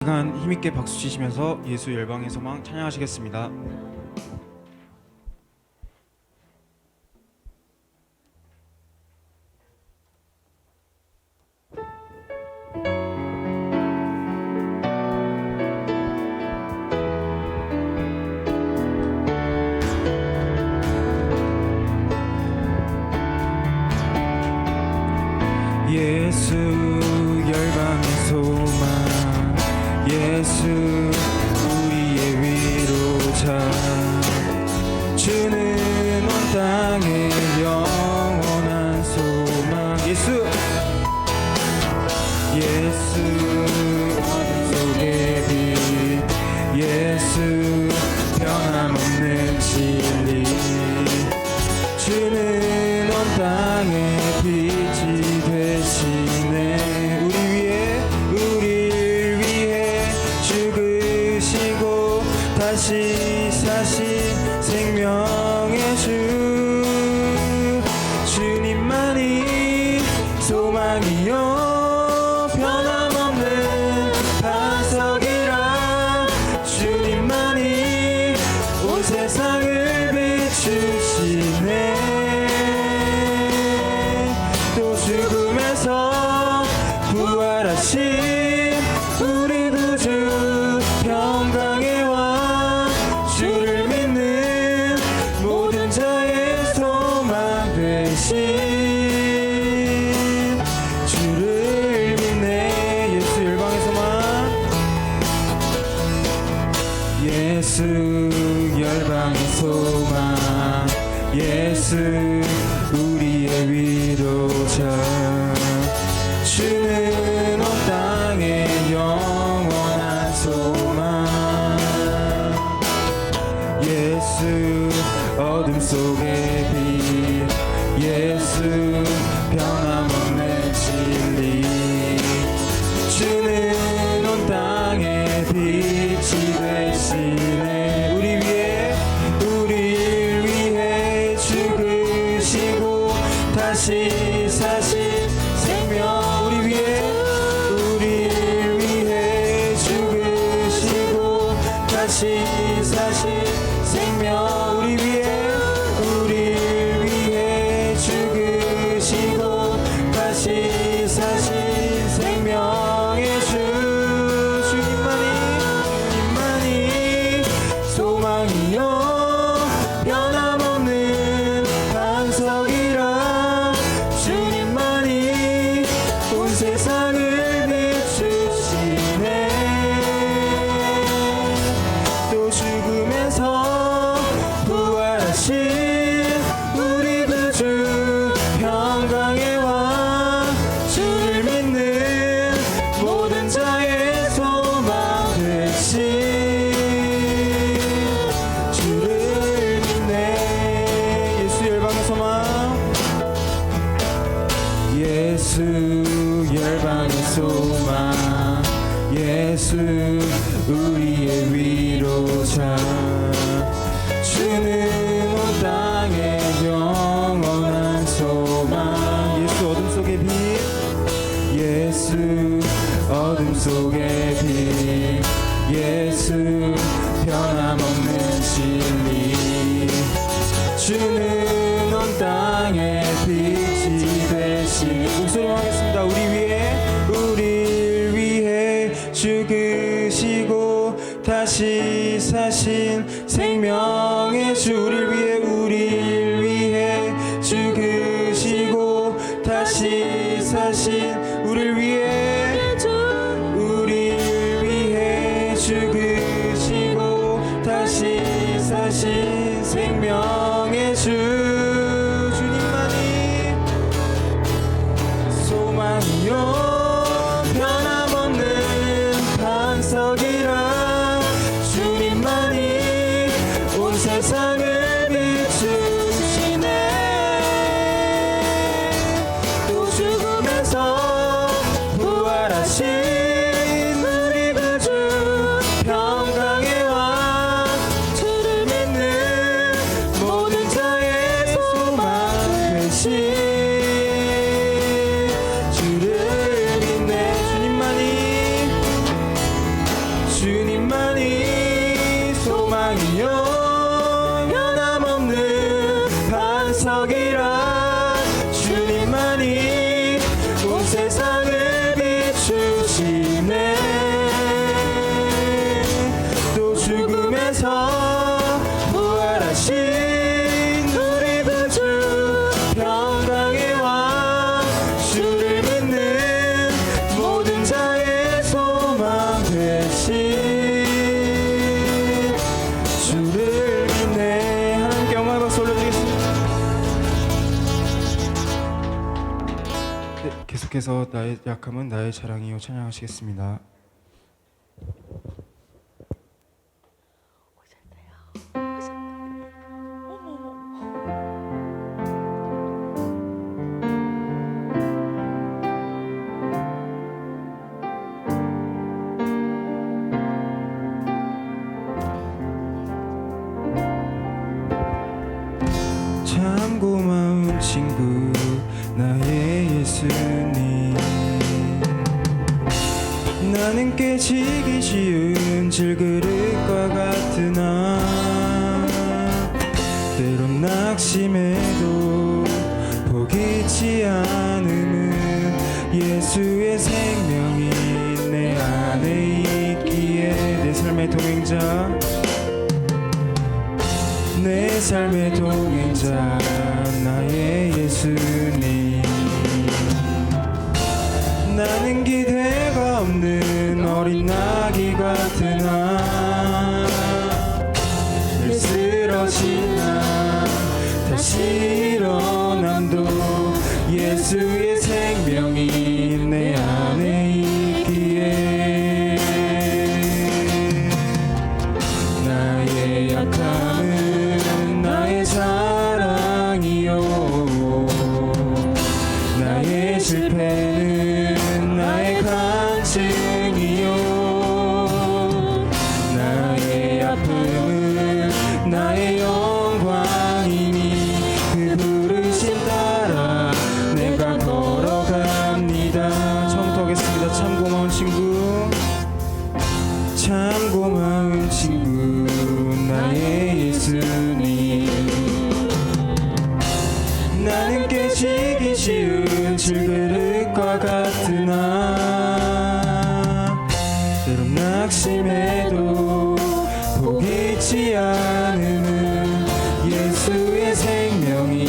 시간 힘있게 박수 치시면서 예수 열방의 소망 찬양하시겠습니다. 예수 열방의 소망, 예수 우리의 위로자, 주는 온 땅의 영원한 소망. 예수 어둠 속의 빛, 예수 변함없는 진리, 주는 온 땅의 빛이 되시네. 우리를 위해 죽으시고 다시 사신 생명의 주, 주님만이 소망이요 변함없는 반석이라, 주님만이 온 세상을 비추시네. 또 죽음에서 부활하신 우리 구주 평강의 왕, 주를 믿는 모든 자의 소망 되신, 주를 믿네. 예수 열방의 소망, 예수 열방의 소망, 예수 우리의 위로자, 주는 온 땅의 영원한 소망, 예수 어둠 속의 빛, 예수 변함없는 진리, 주는 온 땅의 빛이 되시네. 우리를 위해 죽으시고 다시 사신 생명, 우리를 위해 죽으시고 다시 사신 생명, 우리를 위해 죽으시고 다시 사신 생명의 주, 주님만이 소망이요 변함없는 반석이라, 주님만이 온 세상을 비추시네. 또 죽음에서 부활하신 우리 구주 평강의 왕, 주를 믿는 모든 자의 소망 되신, 주를 믿네. 예수 열방의 소망, 예수 열방의 소망, 예수 우리의 위로자, 주는 온 땅의 영원한 소망, 예수 어둠 속의 빛, 예수 어둠 속의 빛, 예수 변함없는 진리, 주는 온 땅의 빛이 되신, 목소리로 하겠습니다. 우리를 위해 죽으시고 다시 사신 생명의 주, 우리를 위해 죽으시고 다시 사신, 우리를 위해 죽으시고 다시 사신 생명의 주, 주님만이 소망이요 변함없는 반석이라, 주님만이 온 세상을 계속해서 나의 약함은 나의 자랑이요 찬양하시겠습니다. 참 고마운 친구 나의 예수님, 나는 깨지기 쉬운 질그릇과 같으나 때론 낙심해도 포기치 않음은 예수의 생명이 내 안에 있기에 내 삶의 동행자, 내 삶의 동행자 나의 예수님, 나는 기대가 없는 어린 나귀 같으나 늘 쓰러지나 다시 일어남도 예수의 생명이 내 안에 있기에 나의 약함은 나의 자랑이요 나의 실패는 나의 간증이요 나의 아픔은 나의 영광이니 그 부르심 따라 내가 걸어갑니다. 처음부터 하겠습니다. 참 고마운 친구, 참 고마운 친구 나의 예수님, 나는 깨지기 쉬운 질그릇과 같으나 때론 낙심해도 포기치 않음은 예수의 생명이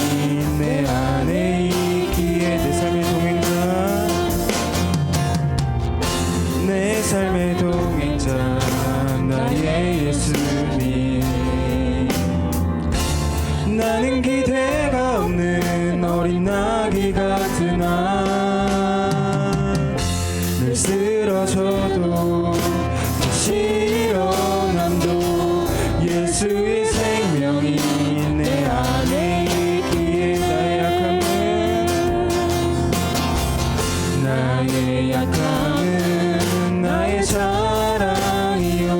내 안에 있기에 내 삶의 동행자, 내 삶의 동행자 나의 예수님, 나는 기대가 없는 어린 나귀 같으나 늘 쓰러져도 다시 일어남도 예수의 생명이 내 안에 있기에 나의 약함은 나의 자랑이요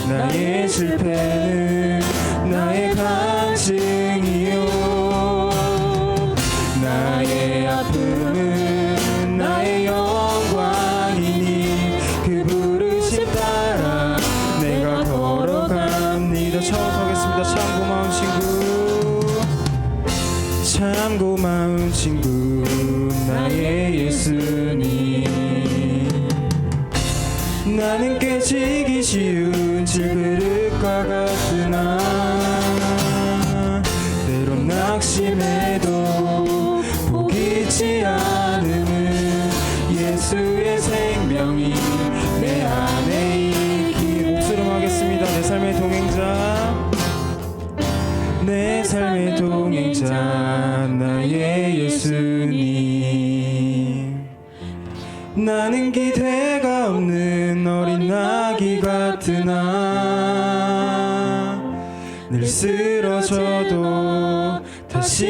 나의 실패는 나의 간증이요 나의 아픔은 나의 영광이니 그 부르심 따라 내가 걸어갑니다. 처음 하겠습니다. 참 고마운 친구, 참 고마운 친구 나의 예수님, 나는 깨지기 쉬운 질그릇과 같으나 때론 낙심해도 포기치 않음은 예수의 생명이 내 안에 있기에 목소리로 하겠습니다. 내 삶의 동행자, 내 삶의 동행자 나의 예수님, 나는 기대가 없는 어린 나귀 같으나 늘 쓰러져도 다시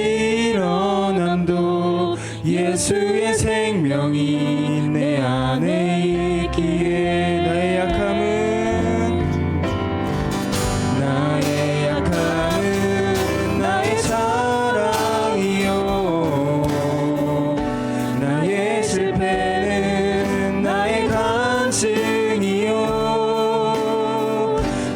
일어남도 예수의 생명이 내 안에 있기에 나의 약함은 나의 자랑이요 나의 실패는 나의 간증이요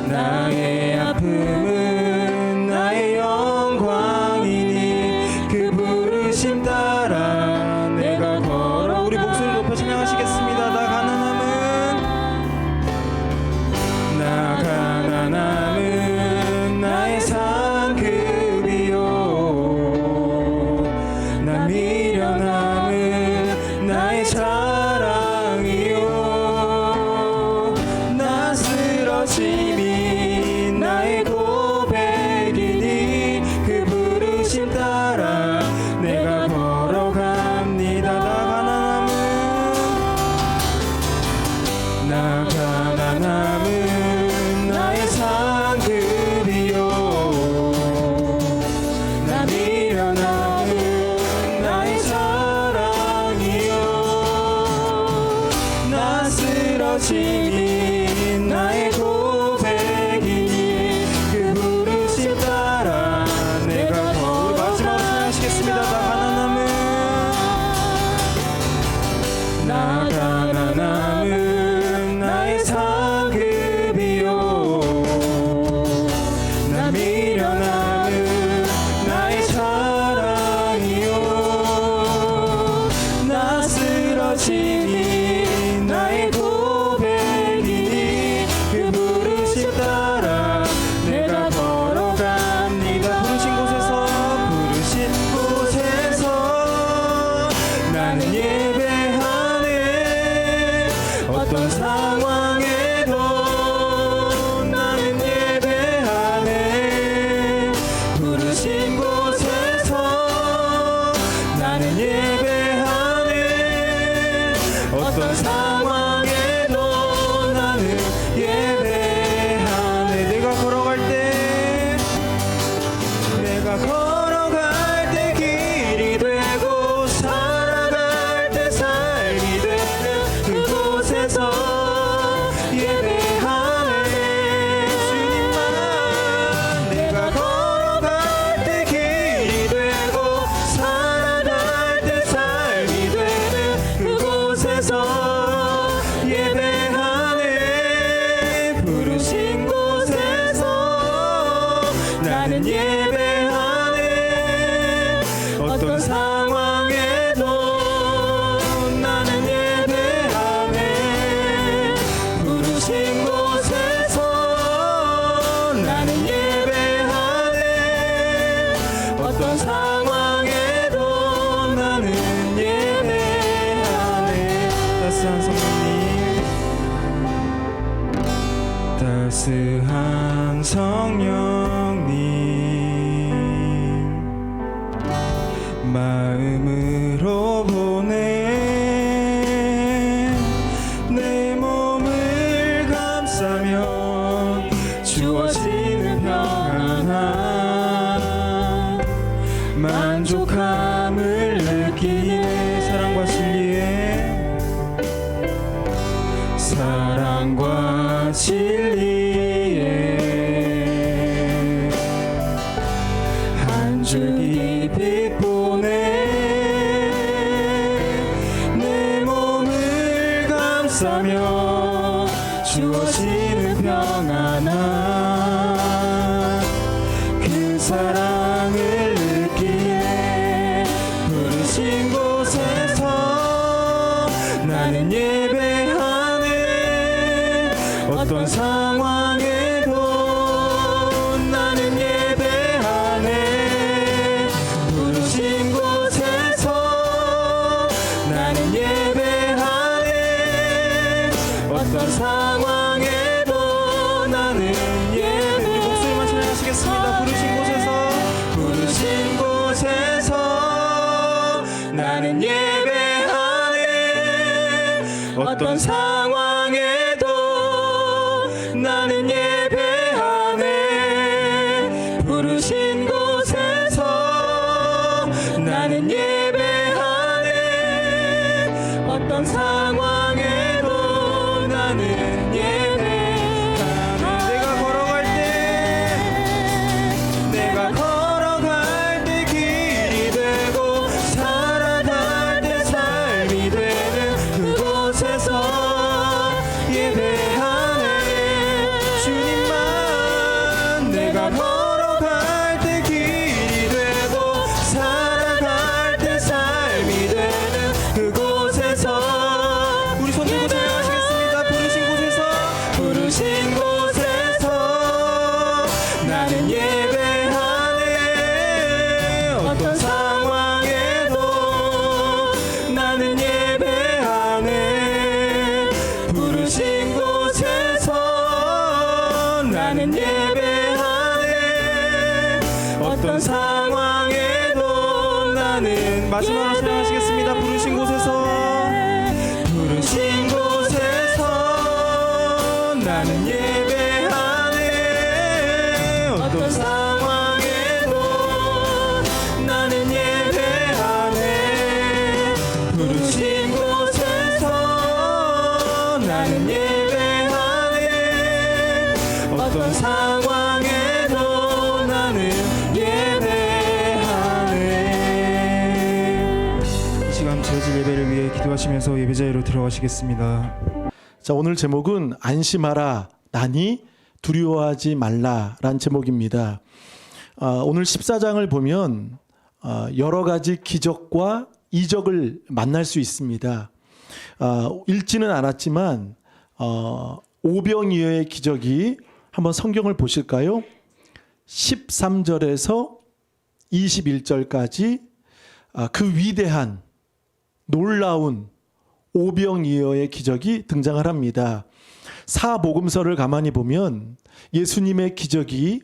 나의 아픔은 나의 영광이니 그 부르심 따라 내가 걸어 우리 목소리 높여 찬양하시겠습니다. 나 가난함 쓰러짐이 나의 고백이니 그 부르심 따라 내가 더 우리 마지막으로 찬양하시겠습니다. 나 가난함은 나의 상급이요 나 미련함은 나의 자랑이요 나 쓰러짐이 나의 고백이니 그 부르심 따라 내가 걸어갑니다. 부르신 곳에서 나는 예배하네. 어떤 상황에도 나는 예배하네. 부르신 곳에서 나는 예배하네. 어떤 상황에도 나는 예배하네. 내가 걸어갈 때 길이 되고 살아갈 때 삶이 되는 그곳에서 예배하네. 주님만 내가 걸어갈 때 길이 되고 살아갈 때 삶이 되는 그곳에서 예배하네. 부르신 곳에서 나는 예배하네. 어떤 상황에도 나는 예배하네. 부르신 곳에서 나는 예배하네. 어떤 상황에도 나는 예배하네. 따스한 성령님, 따스한 성령님, 마음으로 보내 내 몸을 감싸며 주어지는 평안함 만족함을 느끼네. 사랑과 진리에 한 줄기 빛 보내 내 몸을 감싸며 주어지는 평안함 그 사랑을 느끼네. 부르신 곳에서 나는 예배하네. 어떤 상황에도 나는 예배하네. 부르신 곳에서 나는 예배하네. 어떤 상황에도 나는 예배. 우리 목소리만 찬양하시겠습니다. 부르신 곳에서 나는 예배하네. 어떤 상황에도 나는 예배하네. 부르신 곳에서 나는 예배하네. 어떤 상황에도 나는 예배하네. 내가 걸어갈 때 길이 되고 살아갈 때 삶이 되는 그곳에서 예배하네. 주님만 내가 걸어갈 때 길이 되고 살아갈 때 삶이 되는 그곳에서 우리 손 들고 찬양하시겠습니다. 부르신 곳에서 나는 예배하네. 어떤 상황에도 나는 예배하네. 부르신 곳에서 나는 예배하네. 어떤 상황에도 나는 마지막으로 찬양하시겠습니다. 부르신 곳에서 나는 예배하네. 어떤 상황에도 나는 예배하네. 부르신 곳에서 나는 예배하네. 기도하시면서 예배 자리로 들어가시겠습니다. 자, 오늘 제목은 안심하라 나니 두려워하지 말라라는 제목입니다. 오늘 14장을 보면 여러 가지 기적과 이적을 만날 수 있습니다. 읽지는 않았지만 오병이어의 기적이 한번 성경을 보실까요? 13절에서 21절까지 그 위대한 놀라운 오병이어의 기적이 등장을 합니다. 사복음서를 가만히 보면 예수님의 기적이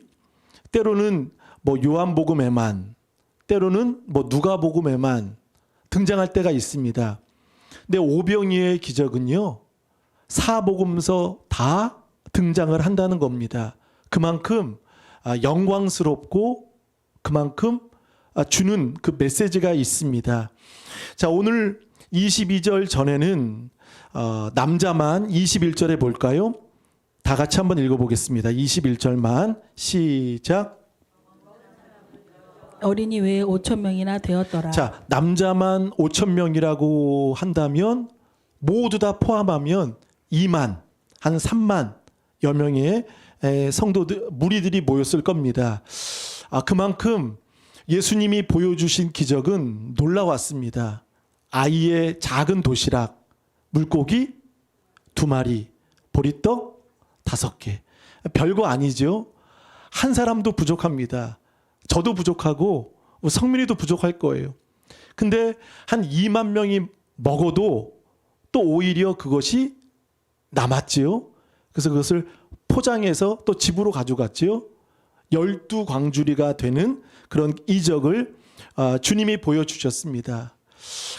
때로는 요한복음에만, 때로는 누가복음에만 등장할 때가 있습니다. 근데 오병이어의 기적은요, 사복음서 다 등장을 한다는 겁니다. 그만큼 영광스럽고 그만큼 주는 그 메시지가 있습니다. 자, 오늘 22절 전에는 남자만 21절에 볼까요? 다 같이 한번 읽어보겠습니다. 21절만 시작. 어린이 외에 5,000명이나 되었더라. 자, 남자만 5,000명이라고 한다면 모두 다 포함하면 2만, 한 3만여 명의 성도들, 무리들이 모였을 겁니다. 그만큼 예수님이 보여주신 기적은 놀라웠습니다. 아이의 작은 도시락, 물고기 2마리, 보리떡 5개. 별거 아니죠. 한 사람도 부족합니다. 저도 부족하고 성민이도 부족할 거예요. 근데 한 2만 명이 먹어도 또 오히려 그것이 남았지요. 그래서 그것을 포장해서 또 집으로 가져갔지요. 12광주리가 되는 그런 이적을 주님이 보여주셨습니다.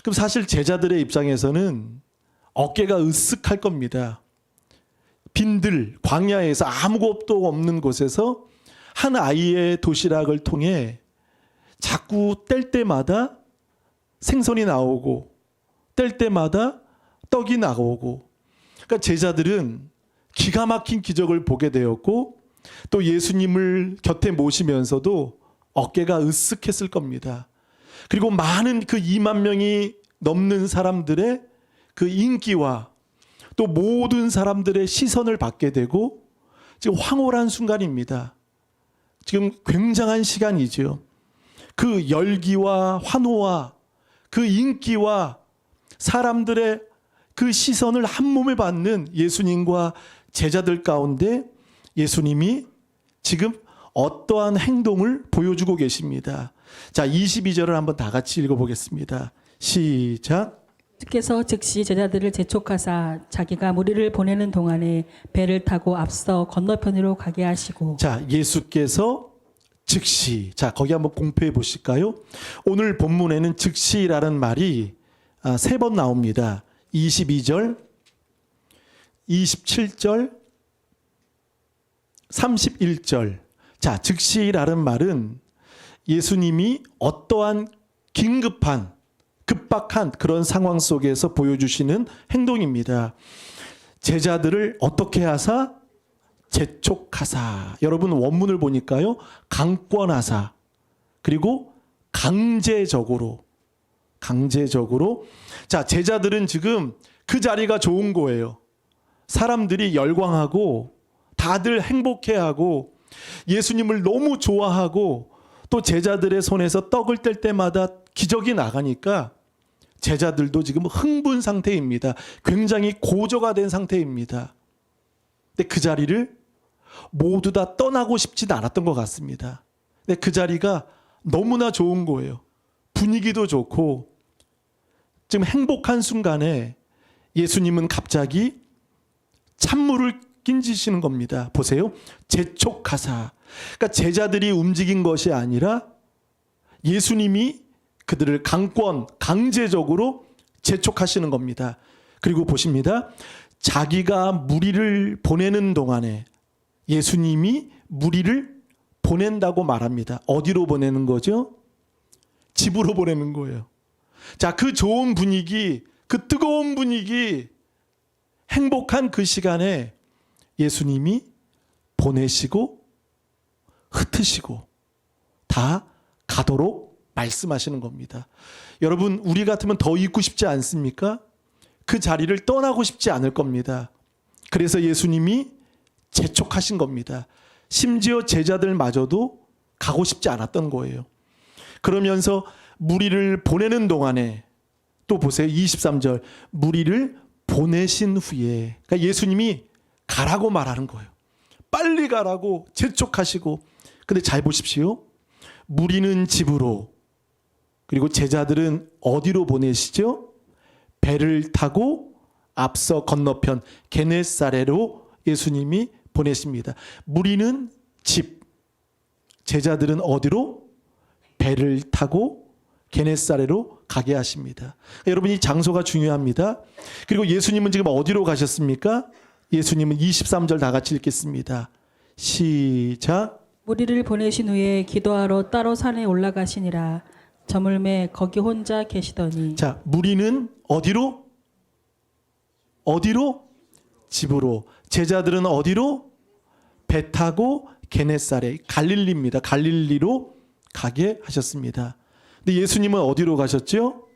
그럼 사실 제자들의 입장에서는 어깨가 으쓱할 겁니다. 빈들, 광야에서 아무것도 없는 곳에서 한 아이의 도시락을 통해 자꾸 뗄 때마다 생선이 나오고 뗄 때마다 떡이 나오고, 그러니까 제자들은 기가 막힌 기적을 보게 되었고 또 예수님을 곁에 모시면서도 어깨가 으쓱했을 겁니다. 그리고 많은 그 2만 명이 넘는 사람들의 그 인기와 또 모든 사람들의 시선을 받게 되고 지금 황홀한 순간입니다. 지금 굉장한 시간이죠. 그 열기와 환호와 그 인기와 사람들의 그 시선을 한 몸에 받는 예수님과 제자들 가운데 예수님이 지금 어떠한 행동을 보여주고 계십니다. 자, 22절을 한번 다 같이 읽어보겠습니다. 시작. 주께서 즉시 제자들을 재촉하사 자기가 무리를 보내는 동안에 배를 타고 앞서 건너편으로 가게 하시고. 자, 예수께서 즉시. 자, 거기 한번 공표해 보실까요? 오늘 본문에는 즉시라는 말이 3번 나옵니다. 22절, 27절, 31절. 자, 즉시라는 말은 예수님이 어떠한 긴급한, 급박한 그런 상황 속에서 보여주시는 행동입니다. 제자들을 어떻게 하사? 재촉하사. 여러분 원문을 보니까요, 강권하사, 그리고 강제적으로. 자, 제자들은 지금 그 자리가 좋은 거예요. 사람들이 열광하고 다들 행복해하고 예수님을 너무 좋아하고 또 제자들의 손에서 떡을 뗄 때마다 기적이 나가니까 제자들도 지금 흥분 상태입니다. 굉장히 고조가 된 상태입니다. 근데 그 자리를 모두 다 떠나고 싶지는 않았던 것 같습니다. 근데 그 자리가 너무나 좋은 거예요. 분위기도 좋고 지금 행복한 순간에 예수님은 갑자기 찬물을 끼얹으시는 겁니다. 보세요. 재촉하사. 그러니까 제자들이 움직인 것이 아니라 예수님이 그들을 강제적으로 재촉하시는 겁니다. 그리고 보십니다. 자기가 무리를 보내는 동안에 예수님이 무리를 보낸다고 말합니다. 어디로 보내는 거죠? 집으로 보내는 거예요. 자, 그 좋은 분위기, 그 뜨거운 분위기, 행복한 그 시간에 예수님이 보내시고 흩으시고 다 가도록 말씀하시는 겁니다. 여러분, 우리 같으면 더 있고 싶지 않습니까? 그 자리를 떠나고 싶지 않을 겁니다. 그래서 예수님이 재촉하신 겁니다. 심지어 제자들마저도 가고 싶지 않았던 거예요. 그러면서 무리를 보내는 동안에 또 보세요. 23절. 무리를 보내신 후에, 그러니까 예수님이 가라고 말하는 거예요. 빨리 가라고 재촉하시고. 근데 잘 보십시오. 무리는 집으로, 그리고 제자들은 어디로 보내시죠? 배를 타고 앞서 건너편 게네사레로 예수님이 보내십니다. 무리는 집, 제자들은 어디로? 배를 타고 게네사레로 가게 하십니다. 여러분, 이 장소가 중요합니다. 그리고 예수님은 지금 어디로 가셨습니까? 예수님은 23절 다 같이 읽겠습니다. 시작. 무리를 보내신 후에 기도하러 따로 산에 올라가시니라. 저물매 거기 혼자 계시더니. 자, 무리는 어디로? 어디로? 집으로. 제자들은 어디로? 배 타고 게네사레, 갈릴리입니다. 갈릴리로 가게 하셨습니다. 근데 예수님은 어디로 가셨죠?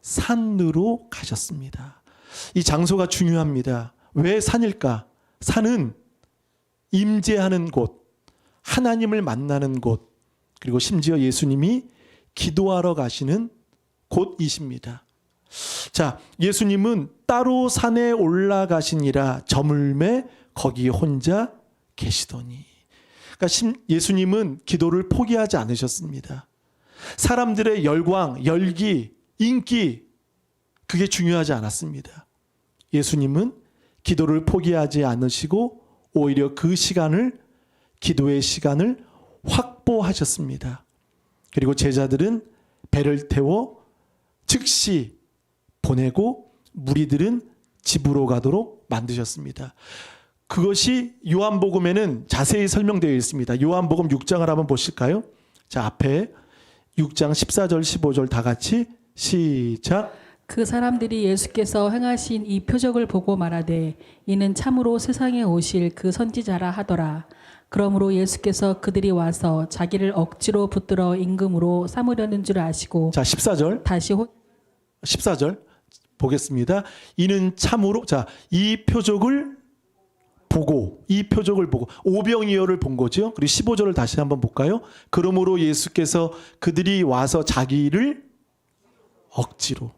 산으로 가셨습니다. 이 장소가 중요합니다. 왜 산일까? 산은 임재하는 곳, 하나님을 만나는 곳, 그리고 심지어 예수님이 기도하러 가시는 곳이십니다. 자, 예수님은 따로 산에 올라가시니라. 저물매 거기 혼자 계시더니. 그러니까 예수님은 기도를 포기하지 않으셨습니다. 사람들의 열광, 열기, 인기, 그게 중요하지 않았습니다. 예수님은 기도를 포기하지 않으시고 오히려 그 시간을, 기도의 시간을 확보하셨습니다. 그리고 제자들은 배를 태워 즉시 보내고 무리들은 집으로 가도록 만드셨습니다. 그것이 요한복음에는 자세히 설명되어 있습니다. 요한복음 6장을 한번 보실까요? 자, 앞에 6장 14절 15절 다 같이 시작. 그 사람들이 예수께서 행하신 이 표적을 보고 말하되 이는 참으로 세상에 오실 그 선지자라 하더라. 그러므로 예수께서 그들이 와서 자기를 억지로 붙들어 임금으로 삼으려는 줄 아시고. 자, 14절. 다시 14절 보겠습니다. 이는 참으로, 자, 이 표적을 보고 오병이어를 본 거죠. 그리고 15절을 다시 한번 볼까요? 그러므로 예수께서 그들이 와서 자기를 억지로.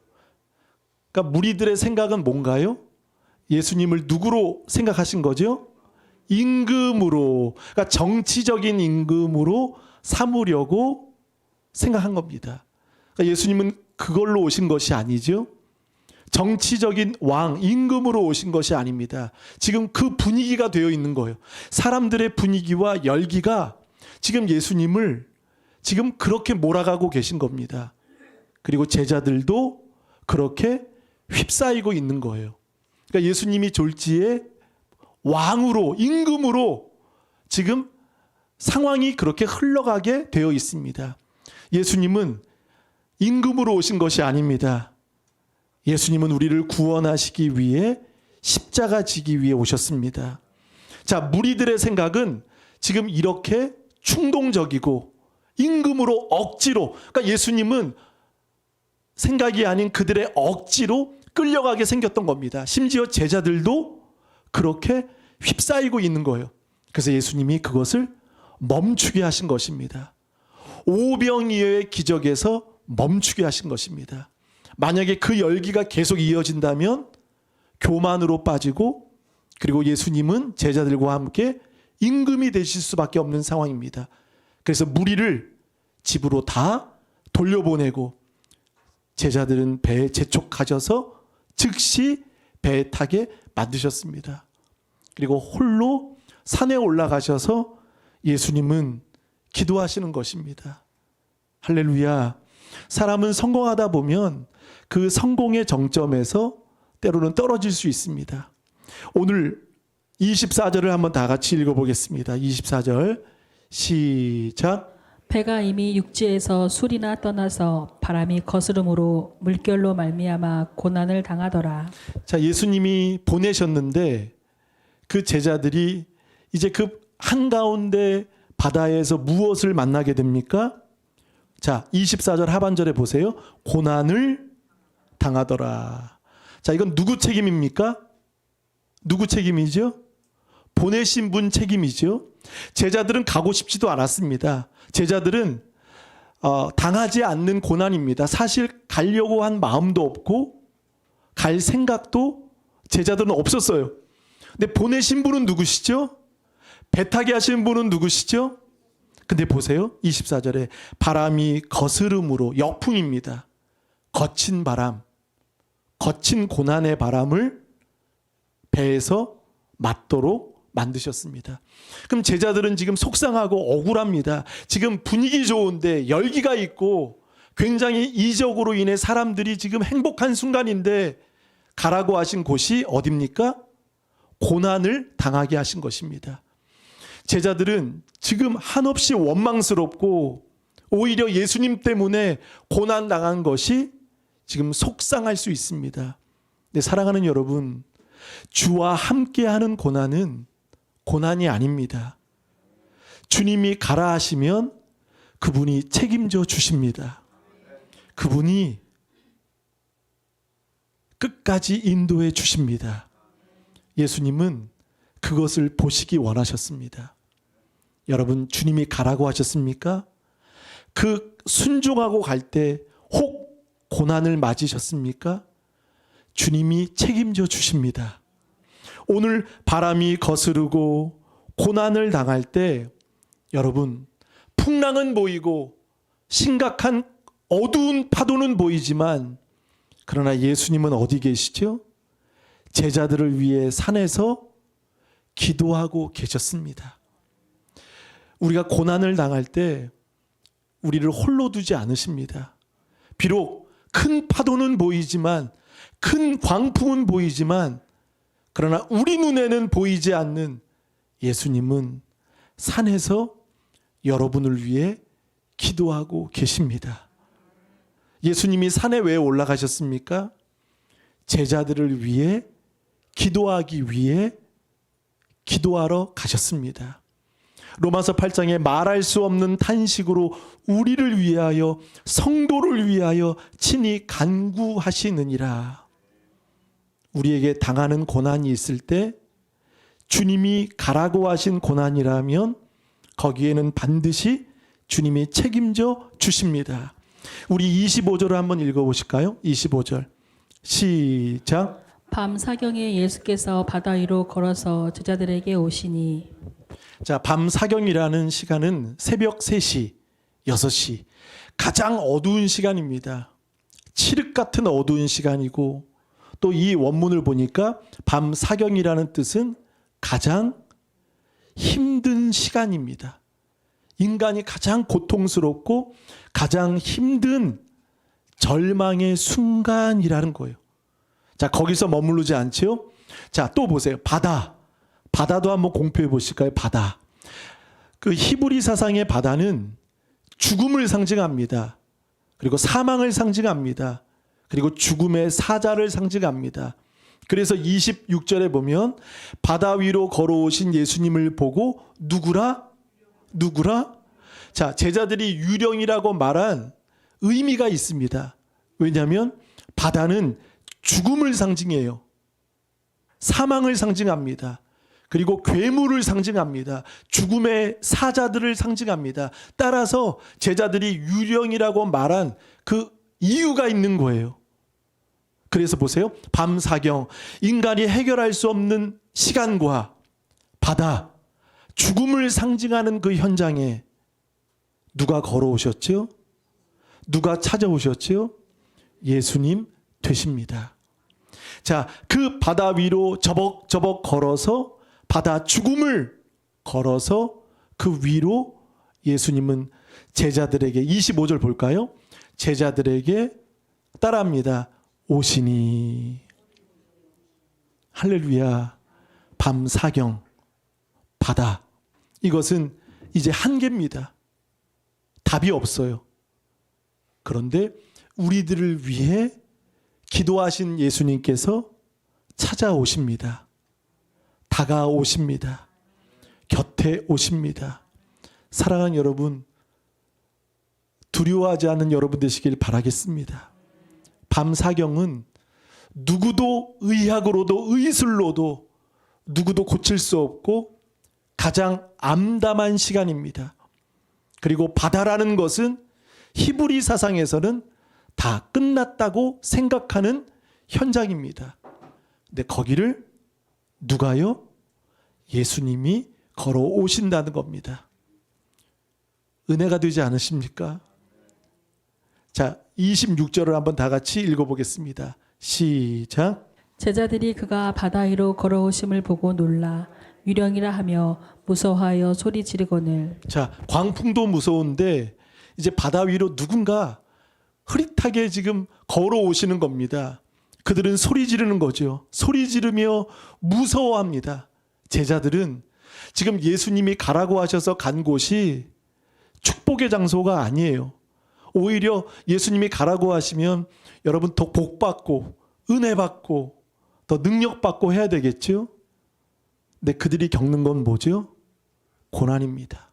그러니까 무리들의 생각은 뭔가요? 예수님을 누구로 생각하신 거죠? 임금으로, 그러니까 정치적인 임금으로 삼으려고 생각한 겁니다. 그러니까 예수님은 그걸로 오신 것이 아니죠. 정치적인 왕, 임금으로 오신 것이 아닙니다. 지금 그 분위기가 되어 있는 거예요. 사람들의 분위기와 열기가 지금 예수님을 지금 그렇게 몰아가고 계신 겁니다. 그리고 제자들도 그렇게 휩싸이고 있는 거예요. 그러니까 예수님이 졸지에 왕으로, 임금으로 지금 상황이 그렇게 흘러가게 되어 있습니다. 예수님은 임금으로 오신 것이 아닙니다. 예수님은 우리를 구원하시기 위해 십자가 지기 위해 오셨습니다. 자, 무리들의 생각은 지금 이렇게 충동적이고 임금으로 억지로, 그러니까 예수님은 생각이 아닌 그들의 억지로 끌려가게 생겼던 겁니다. 심지어 제자들도 그렇게 휩싸이고 있는 거예요. 그래서 예수님이 그것을 멈추게 하신 것입니다. 오병이어의 기적에서 멈추게 하신 것입니다. 만약에 그 열기가 계속 이어진다면 교만으로 빠지고, 그리고 예수님은 제자들과 함께 임금이 되실 수밖에 없는 상황입니다. 그래서 무리를 집으로 다 돌려보내고 제자들은 배에 재촉하셔서 즉시 배에 타게 만드셨습니다. 그리고 홀로 산에 올라가셔서 예수님은 기도하시는 것입니다. 할렐루야. 사람은 성공하다 보면 그 성공의 정점에서 때로는 떨어질 수 있습니다. 오늘 24절을 한번 다 같이 읽어보겠습니다. 24절 시작. 배가 이미 육지에서 술이나 떠나서 바람이 거스름으로 물결로 말미암아 고난을 당하더라. 자, 예수님이 보내셨는데 그 제자들이 이제 그 한가운데 바다에서 무엇을 만나게 됩니까? 자, 24절 하반절에 보세요. 고난을 당하더라. 자, 이건 누구 책임입니까? 누구 책임이죠? 보내신 분 책임이죠. 제자들은 가고 싶지도 않았습니다. 제자들은 당하지 않는 고난입니다. 사실 가려고 한 마음도 없고 갈 생각도 제자들은 없었어요. 근데 보내신 분은 누구시죠? 배 타게 하신 분은 누구시죠? 근데 보세요. 24절에 바람이 거스름으로, 역풍입니다. 거친 바람, 거친 고난의 바람을 배에서 맞도록 만드셨습니다. 그럼 제자들은 지금 속상하고 억울합니다. 지금 분위기 좋은데 열기가 있고 굉장히 이적으로 인해 사람들이 지금 행복한 순간인데 가라고 하신 곳이 어딥니까? 고난을 당하게 하신 것입니다. 제자들은 지금 한없이 원망스럽고 오히려 예수님 때문에 고난 당한 것이 지금 속상할 수 있습니다. 근데 사랑하는 여러분, 주와 함께하는 고난은 고난이 아닙니다. 주님이 가라 하시면 그분이 책임져 주십니다. 그분이 끝까지 인도해 주십니다. 예수님은 그것을 보시기 원하셨습니다. 여러분, 주님이 가라고 하셨습니까? 그 순종하고 갈 때 혹 고난을 맞으셨습니까? 주님이 책임져 주십니다. 오늘 바람이 거스르고 고난을 당할 때 여러분, 풍랑은 보이고 심각한 어두운 파도는 보이지만 그러나 예수님은 어디 계시죠? 제자들을 위해 산에서 기도하고 계셨습니다. 우리가 고난을 당할 때 우리를 홀로 두지 않으십니다. 비록 큰 파도는 보이지만, 큰 광풍은 보이지만, 그러나 우리 눈에는 보이지 않는 예수님은 산에서 여러분을 위해 기도하고 계십니다. 예수님이 산에 왜 올라가셨습니까? 제자들을 위해 기도하기 위해 기도하러 가셨습니다. 로마서 8장에 말할 수 없는 탄식으로 우리를 위하여, 성도를 위하여 친히 간구하시느니라. 우리에게 당하는 고난이 있을 때 주님이 가라고 하신 고난이라면 거기에는 반드시 주님이 책임져 주십니다. 우리 25절을 한번 읽어보실까요? 25절 시작. 밤 사경에 예수께서 바다 위로 걸어서 제자들에게 오시니. 자, 밤 사경이라는 시간은 새벽 3시, 6시 가장 어두운 시간입니다. 칠흑 같은 어두운 시간이고 또 이 원문을 보니까 밤 사경이라는 뜻은 가장 힘든 시간입니다. 인간이 가장 고통스럽고 가장 힘든 절망의 순간이라는 거예요. 자, 거기서 머무르지 않죠? 자, 또 보세요. 바다도 한번 공표해 보실까요? 바다. 그 히브리 사상의 바다는 죽음을 상징합니다. 그리고 사망을 상징합니다. 그리고 죽음의 사자를 상징합니다. 그래서 26절에 보면 바다 위로 걸어오신 예수님을 보고 누구라? 자, 제자들이 유령이라고 말한 의미가 있습니다. 왜냐하면 바다는 죽음을 상징해요. 사망을 상징합니다. 그리고 괴물을 상징합니다. 죽음의 사자들을 상징합니다. 따라서 제자들이 유령이라고 말한 그 이유가 있는 거예요. 그래서 보세요. 밤 사경, 인간이 해결할 수 없는 시간과 바다, 죽음을 상징하는 그 현장에 누가 걸어오셨죠? 누가 찾아오셨죠? 예수님 되십니다. 자, 그 바다 위로 저벅저벅 걸어서 바다 죽음을 걸어서 그 위로 예수님은 제자들에게 25절 볼까요? 제자들에게 따라합니다. 오시니. 할렐루야. 밤 사경, 바다. 이것은 이제 한계입니다. 답이 없어요. 그런데 우리들을 위해 기도하신 예수님께서 찾아오십니다. 다가오십니다. 곁에 오십니다. 사랑하는 여러분, 두려워하지 않는 여러분 되시길 바라겠습니다. 밤사경은 누구도 의학으로도 의술로도 누구도 고칠 수 없고 가장 암담한 시간입니다. 그리고 바다라는 것은 히브리 사상에서는 다 끝났다고 생각하는 현장입니다. 근데 거기를 누가요? 예수님이 걸어오신다는 겁니다. 은혜가 되지 않으십니까? 자, 26절을 한번 다 같이 읽어보겠습니다. 시작. 제자들이 그가 바다 위로 걸어오심을 보고 놀라 유령이라 하며 무서워하여 소리 지르거늘. 자, 광풍도 무서운데 이제 바다 위로 누군가 흐릿하게 지금 걸어오시는 겁니다. 그들은 소리 지르는 거죠. 소리 지르며 무서워합니다. 제자들은 지금 예수님이 가라고 하셔서 간 곳이 축복의 장소가 아니에요. 오히려 예수님이 가라고 하시면 여러분 더 복받고 은혜 받고 더 능력 받고 해야 되겠죠. 근데 그들이 겪는 건 뭐죠? 고난입니다.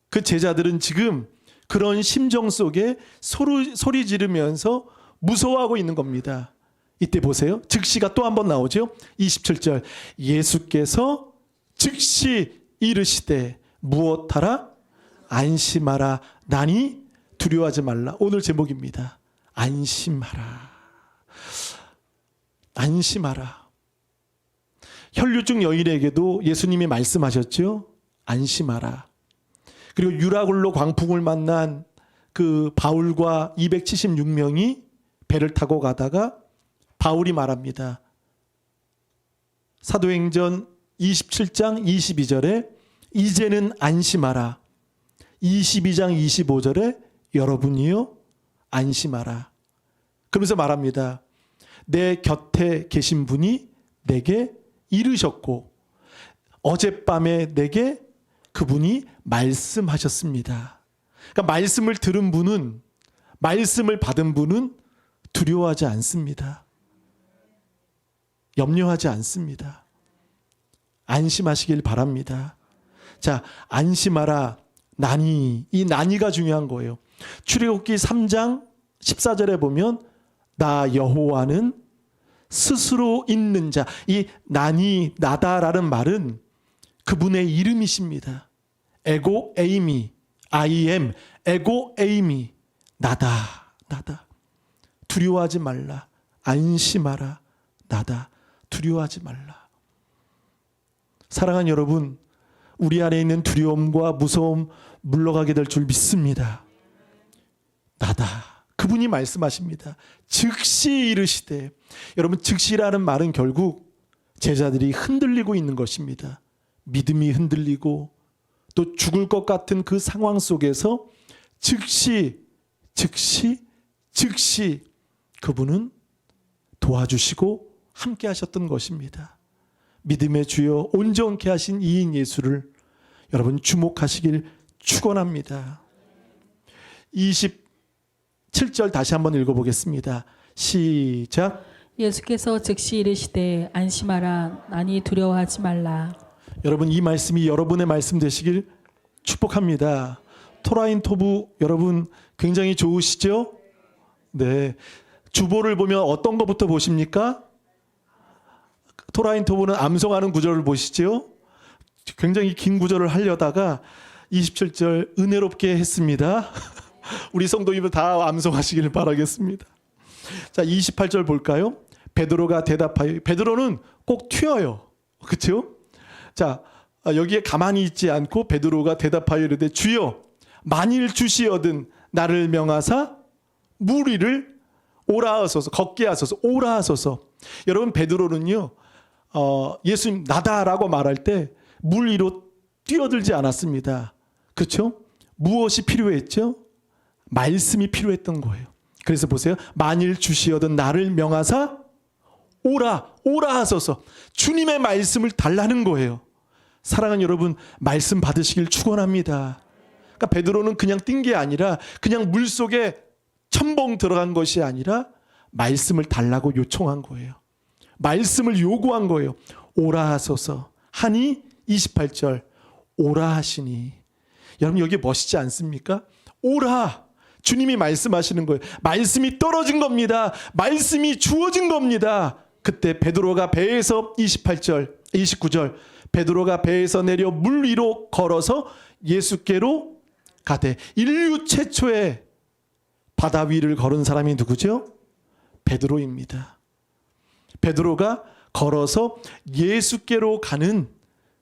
그 제자들은 지금 그런 심정 속에 소리 지르면서 무서워하고 있는 겁니다. 이때 보세요. 즉시가 또 한 번 나오죠. 27절. 예수께서 즉시 이르시되 무엇하라? 안심하라. 나니 두려워하지 말라. 오늘 제목입니다. 안심하라. 안심하라. 혈류증 여인에게도 예수님이 말씀하셨죠. 안심하라. 그리고 유라굴로 광풍을 만난 그 바울과 276명이 배를 타고 가다가 바울이 말합니다. 사도행전 27장 22절에 이제는 안심하라. 22장 25절에 여러분이요 안심하라. 그러면서 말합니다. 내 곁에 계신 분이 내게 이르셨고 어젯밤에 내게 그분이 말씀하셨습니다. 그러니까 말씀을 들은 분은, 말씀을 받은 분은 두려워하지 않습니다. 염려하지 않습니다. 안심하시길 바랍니다. 자, 안심하라. 나니, 이 나니가 중요한 거예요. 출애굽기 3장 14절에 보면 나 여호와는 스스로 있는 자. 이 나니, 나다라는 말은 그분의 이름이십니다. 에고 에이미, I am, 에고 에이미, 나다, 나다. 두려워하지 말라. 안심하라. 나다. 두려워하지 말라. 사랑하는 여러분, 우리 안에 있는 두려움과 무서움 물러가게 될 줄 믿습니다. 나다. 그분이 말씀하십니다. 즉시 이르시되. 여러분, 즉시라는 말은 결국 제자들이 흔들리고 있는 것입니다. 믿음이 흔들리고 또 죽을 것 같은 그 상황 속에서 즉시 그분은 도와주시고 함께 하셨던 것입니다. 믿음의 주여 온전케 하신 이인 예수를 여러분 주목하시길 축원합니다. 27절 다시 한번 읽어보겠습니다. 시작. 예수께서 즉시 이르시되 안심하라. 나니 두려워하지 말라. 여러분 이 말씀이 여러분의 말씀 되시길 축복합니다. 토라인 토부 여러분 굉장히 좋으시죠? 네. 주보를 보면 어떤 것부터 보십니까? 토라인 토부는 암송하는 구절을 보시죠? 굉장히 긴 구절을 하려다가 27절 은혜롭게 했습니다. 우리 성도님들 다 암송하시길 바라겠습니다. 자, 28절 볼까요? 베드로가 대답하여, 베드로는 꼭 튀어요. 그렇죠? 자, 여기에 가만히 있지 않고 베드로가 대답하여 이르되 주여 만일 주시어든 나를 명하사 물 위를 오라 하소서, 걷게 하소서, 오라 하소서. 여러분 베드로는요 예수님 나다라고 말할 때 물 위로 뛰어들지 않았습니다. 그렇죠? 무엇이 필요했죠? 말씀이 필요했던 거예요. 그래서 보세요. 만일 주시어든 나를 명하사 오라 하소서. 주님의 말씀을 달라는 거예요. 사랑하는 여러분, 말씀 받으시길 축원합니다. 그러니까 베드로는 그냥 뛴 게 아니라 그냥 물속에 첨벙 들어간 것이 아니라 말씀을 달라고 요청한 거예요. 말씀을 요구한 거예요. 오라 하소서 하니 28절 오라 하시니. 여러분 여기 멋있지 않습니까? 오라. 주님이 말씀하시는 거예요. 말씀이 떨어진 겁니다. 말씀이 주어진 겁니다. 그때 베드로가 배에서 29절 베드로가 배에서 내려 물 위로 걸어서 예수께로 가되 인류 최초의 바다 위를 걸은 사람이 누구죠? 베드로입니다. 베드로가 걸어서 예수께로 가는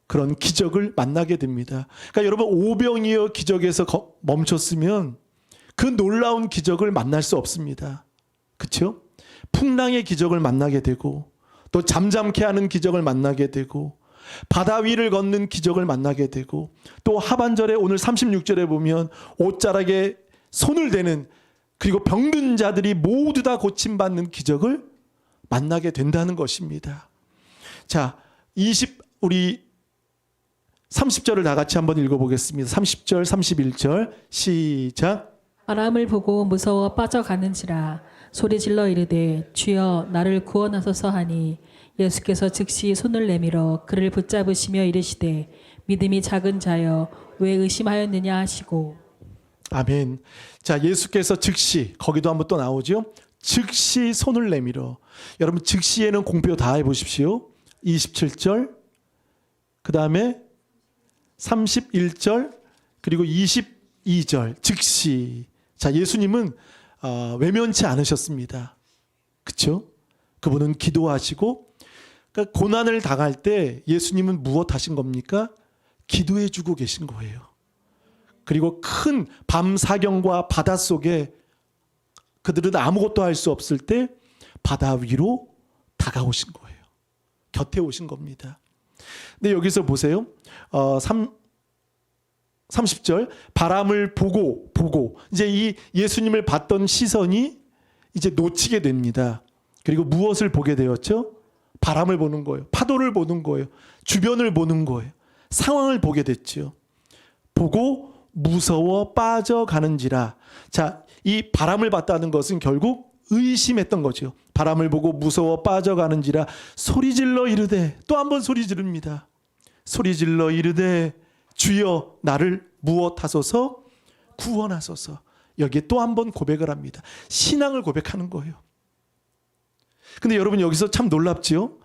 그런 기적을 만나게 됩니다. 그러니까 여러분 오병이어 기적에서 멈췄으면 그 놀라운 기적을 만날 수 없습니다. 그렇죠? 풍랑의 기적을 만나게 되고 또 잠잠케 하는 기적을 만나게 되고 바다 위를 걷는 기적을 만나게 되고 또 하반절에 오늘 36절에 보면 옷자락에 손을 대는 그리고 병든 자들이 모두 다 고침받는 기적을 만나게 된다는 것입니다. 자, 우리 30절을 다 같이 한번 읽어보겠습니다. 30절, 31절 시작. 바람을 보고 무서워 빠져가는지라 소리질러 이르되 주여 나를 구원하소서 하니 예수께서 즉시 손을 내밀어 그를 붙잡으시며 이르시되 믿음이 작은 자여 왜 의심하였느냐 하시고. 아멘. 자, 예수께서 즉시, 거기도 한번 또 나오죠. 즉시 손을 내밀어. 여러분 즉시에는 공표 다 해보십시오. 27절, 그 다음에 31절, 그리고 22절 즉시. 자, 예수님은 외면치 않으셨습니다. 그렇죠? 그분은 기도하시고, 그러니까 고난을 당할 때 예수님은 무엇 하신 겁니까? 기도해 주고 계신 거예요. 그리고 큰 밤 사경과 바다 속에 그들은 아무것도 할 수 없을 때 바다 위로 다가오신 거예요. 곁에 오신 겁니다. 근데 여기서 보세요. 30절 바람을 보고 이제 이 예수님을 봤던 시선이 이제 놓치게 됩니다. 그리고 무엇을 보게 되었죠? 바람을 보는 거예요. 파도를 보는 거예요. 주변을 보는 거예요. 상황을 보게 됐죠. 보고 무서워 빠져가는지라. 자, 이 바람을 봤다는 것은 결국 의심했던 거죠. 바람을 보고 무서워 빠져가는지라 소리질러 이르되, 또 한 번 소리 지릅니다. 소리질러 이르되 주여 나를 무엇하소서 구원하소서. 여기에 또 한 번 고백을 합니다. 신앙을 고백하는 거예요. 근데 여러분 여기서 참 놀랍지요?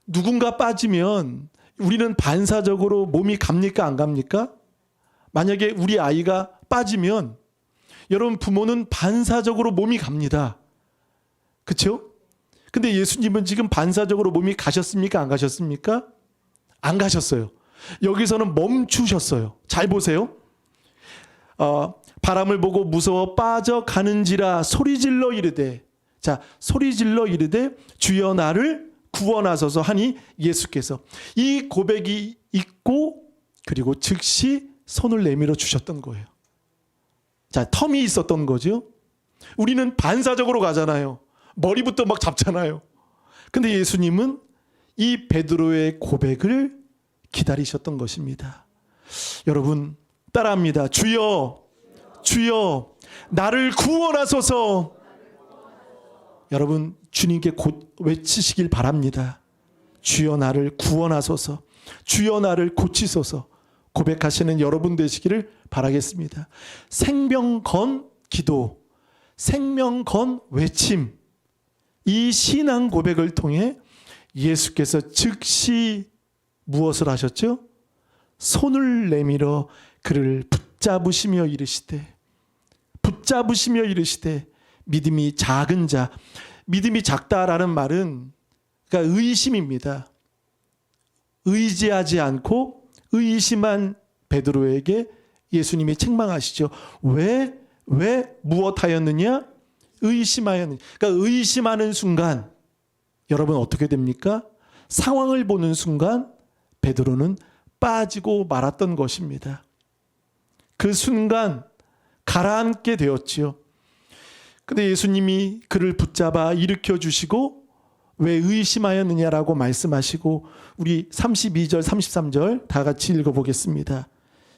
누군가 빠지면 우리는 반사적으로 몸이 갑니까 안 갑니까? 만약에 우리 아이가 빠지면 여러분 부모는 반사적으로 몸이 갑니다. 그렇죠? 근데 예수님은 지금 반사적으로 몸이 가셨습니까 안 가셨습니까? 안 가셨어요. 여기서는 멈추셨어요. 잘 보세요. 바람을 보고 무서워 빠져가는지라 소리질러 이르되. 자, 소리질러 이르되 주여 나를 구원하소서 하니 예수께서. 이 고백이 있고 그리고 즉시 손을 내밀어 주셨던 거예요. 자, 텀이 있었던 거죠. 우리는 반사적으로 가잖아요. 머리부터 막 잡잖아요. 근데 예수님은 이 베드로의 고백을 기다리셨던 것입니다. 여러분 따라합니다. 주여, 주여, 나를 구원하소서. 여러분 주님께 곧 외치시길 바랍니다. 주여 나를 구원하소서. 주여 나를 고치소서. 고백하시는 여러분 되시기를 바라겠습니다. 생명 건 기도, 생명 건 외침. 이 신앙 고백을 통해 예수께서 즉시 무엇을 하셨죠? 손을 내밀어 그를 붙잡으시며 이르시되 믿음이 작은 자. 믿음이 작다라는 말은 그러니까 의심입니다. 의지하지 않고 의심한 베드로에게 예수님이 책망하시죠. 왜 무엇하였느냐? 의심하였느냐. 그러니까 의심하는 순간 여러분 어떻게 됩니까? 상황을 보는 순간 베드로는 빠지고 말았던 것입니다. 그 순간 가라앉게 되었지요. 근데 예수님이 그를 붙잡아 일으켜 주시고 왜 의심하였느냐라고 말씀하시고 우리 32절 33절 다 같이 읽어보겠습니다.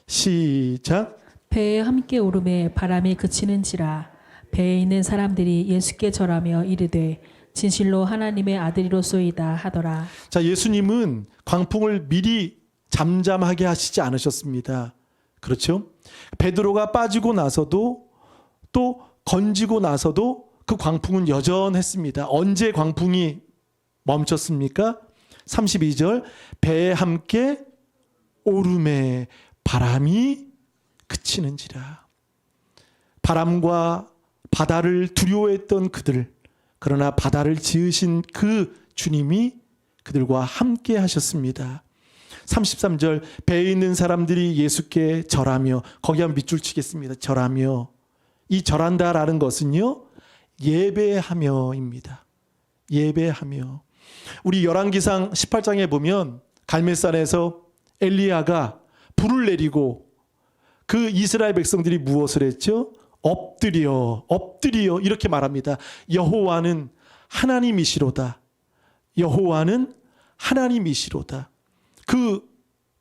시작. 배에 함께 오름에 바람이 그치는지라 배에 있는 사람들이 예수께 절하며 이르되 진실로 하나님의 아들이로소이다 하더라. 자, 예수님은 광풍을 미리 잠잠하게 하시지 않으셨습니다. 그렇죠? 베드로가 빠지고 나서도 또 건지고 나서도 그 광풍은 여전했습니다. 언제 광풍이 멈췄습니까? 32절 배에 함께 오름에 바람이 그치는지라. 바람과 바다를 두려워했던 그들, 그러나 바다를 지으신 그 주님이 그들과 함께 하셨습니다. 33절 배에 있는 사람들이 예수께 절하며, 거기 한번 밑줄 치겠습니다. 절하며. 이 절한다라는 것은요, 예배하며입니다. 예배하며. 우리 열왕기상 18장에 보면 갈멜산에서 엘리야가 불을 내리고 그 이스라엘 백성들이 무엇을 했죠? 엎드려 이렇게 말합니다. 여호와는 하나님이시로다. 여호와는 하나님이시로다. 그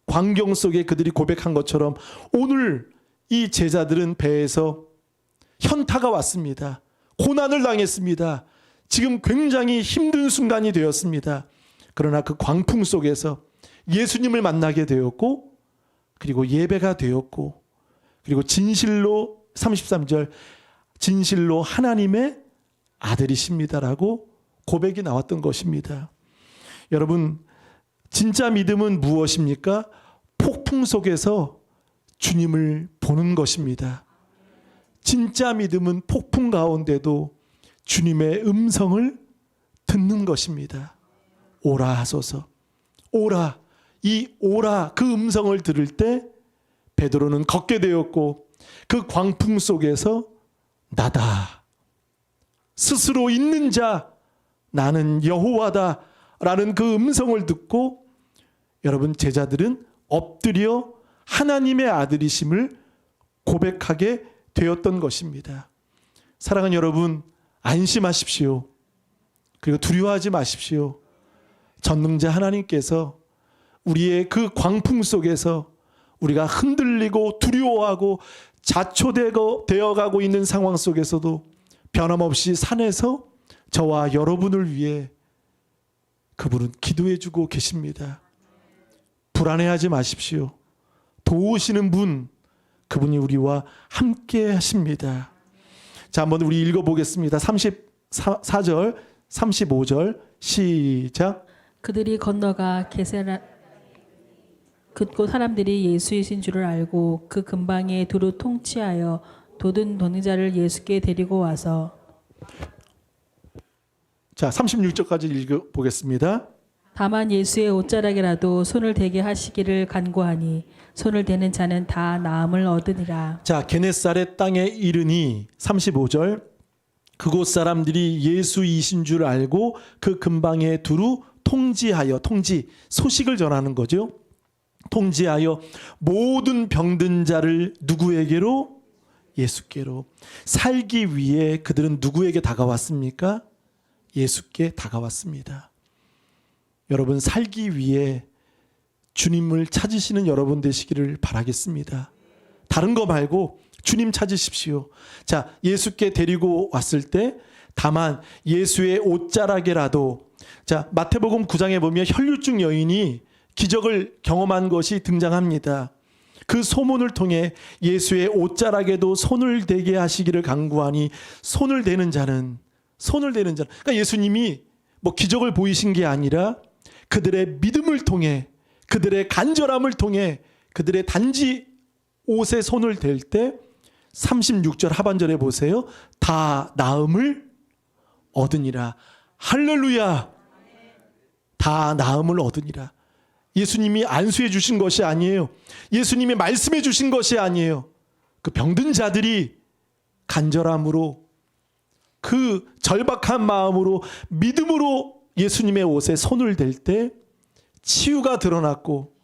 광경 속에 그들이 고백한 것처럼 오늘 이 제자들은 배에서 현타가 왔습니다. 고난을 당했습니다. 지금 굉장히 힘든 순간이 되었습니다. 그러나 그 광풍 속에서 예수님을 만나게 되었고, 그리고 예배가 되었고, 그리고 진실로 33절 진실로 하나님의 아들이십니다라고 고백이 나왔던 것입니다. 여러분, 진짜 믿음은 무엇입니까? 폭풍 속에서 주님을 보는 것입니다. 진짜 믿음은 폭풍 가운데도 주님의 음성을 듣는 것입니다. 오라 하소서. 오라. 이 오라 그 음성을 들을 때 베드로는 걷게 되었고, 그 광풍 속에서 나다. 스스로 있는 자 나는 여호와다 라는 그 음성을 듣고 여러분 제자들은 엎드려 하나님의 아들이심을 고백하게 되었던 것입니다. 사랑하는 여러분, 안심하십시오. 그리고 두려워하지 마십시오. 전능자 하나님께서 우리의 그 광풍 속에서 우리가 흔들리고 두려워하고 자초되어가고 있는 상황 속에서도 변함없이 산에서 저와 여러분을 위해 그분은 기도해주고 계십니다. 불안해하지 마십시오. 도우시는 분, 그분이 우리와 함께 하십니다. 자, 한번 우리 읽어보겠습니다. 34절, 35절 시작. 그들이 건너가 게세라 그곳 사람들이 예수이신 줄을 알고 그 근방에 두루 통치하여 도든 도능자를 예수께 데리고 와서. 자, 36절까지 읽어보겠습니다. 다만 예수의 옷자락이라도 손을 대게 하시기를 간구하니 손을 대는 자는 다 나음을 얻으니라. 자, 게네사렛 땅에 이르니 35절 그곳 사람들이 예수이신 줄 알고 그 근방에 두루 통지하여, 통지 소식을 전하는 거죠. 통지하여 모든 병든 자를 누구에게로? 예수께로. 살기 위해 그들은 누구에게 다가왔습니까? 예수께 다가왔습니다. 여러분, 살기 위해 주님을 찾으시는 여러분 되시기를 바라겠습니다. 다른 거 말고 주님 찾으십시오. 자, 예수께 데리고 왔을 때 다만 예수의 옷자락에라도, 자, 마태복음 9장에 보면 혈류증 여인이 기적을 경험한 것이 등장합니다. 그 소문을 통해 예수의 옷자락에도 손을 대게 하시기를 간구하니 손을 대는 자는, 그러니까 예수님이 뭐 기적을 보이신 게 아니라 그들의 믿음을 통해, 그들의 간절함을 통해 그들의 단지 옷에 손을 댈 때 36절 하반절에 보세요. 다 나음을 얻으니라. 할렐루야. 다 나음을 얻으니라. 예수님이 안수해 주신 것이 아니에요. 예수님이 말씀해 주신 것이 아니에요. 그 병든 자들이 간절함으로, 그 절박한 마음으로, 믿음으로 예수님의 옷에 손을 댈 때 치유가 드러났고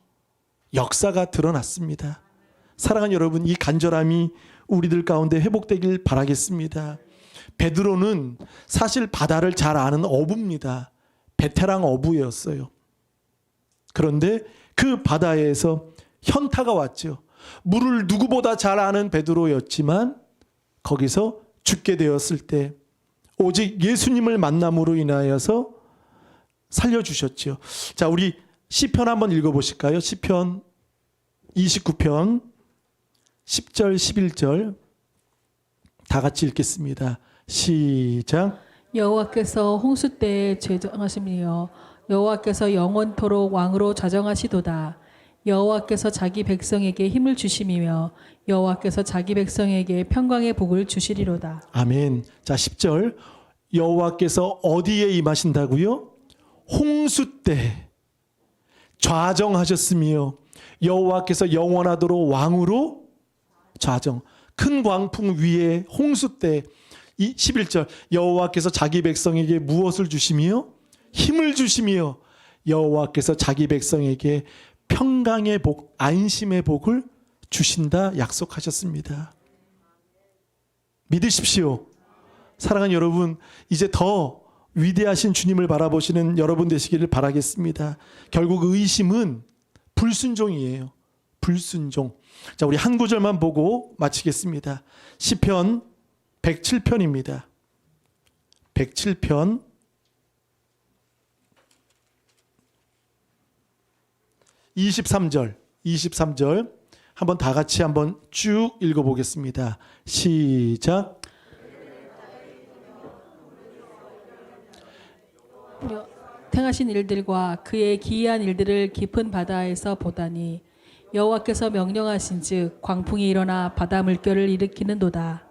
역사가 드러났습니다. 사랑하는 여러분, 이 간절함이 우리들 가운데 회복되길 바라겠습니다. 베드로는 사실 바다를 잘 아는 어부입니다. 베테랑 어부였어요. 그런데 그 바다에서 현타가 왔죠. 물을 누구보다 잘 아는 베드로였지만 거기서 죽게 되었을 때 오직 예수님을 만남으로 인하여서 살려주셨죠. 자, 우리 시편 한번 읽어보실까요? 시편 29편 10절 11절 다 같이 읽겠습니다. 시작. 여호와께서 홍수 때에 죄정하시며 여호와께서 영원토록 왕으로 좌정하시도다. 여호와께서 자기 백성에게 힘을 주심이며 여호와께서 자기 백성에게 평강의 복을 주시리로다. 아멘. 자, 10절. 여호와께서 어디에 임하신다고요? 홍수 때 좌정하셨으며 여호와께서 영원하도록 왕으로 좌정. 큰 광풍 위에 홍수 때 11절. 여호와께서 자기 백성에게 무엇을 주시며 힘을 주시며 여호와께서 자기 백성에게 평강의 복, 안심의 복을 주신다 약속하셨습니다. 믿으십시오. 사랑하는 여러분, 이제 더 위대하신 주님을 바라보시는 여러분 되시기를 바라겠습니다. 결국 의심은 불순종이에요. 불순종. 자, 우리 한 구절만 보고 마치겠습니다. 시편 107편입니다. 107편 23절 한번 다 같이 한번 쭉 읽어보겠습니다. 시작. 행하신 일들과 그의 기이한 일들을 깊은 바다에서 보다니 여호와께서 명령하신즉 광풍이 일어나 바다 물결을 일으키는도다.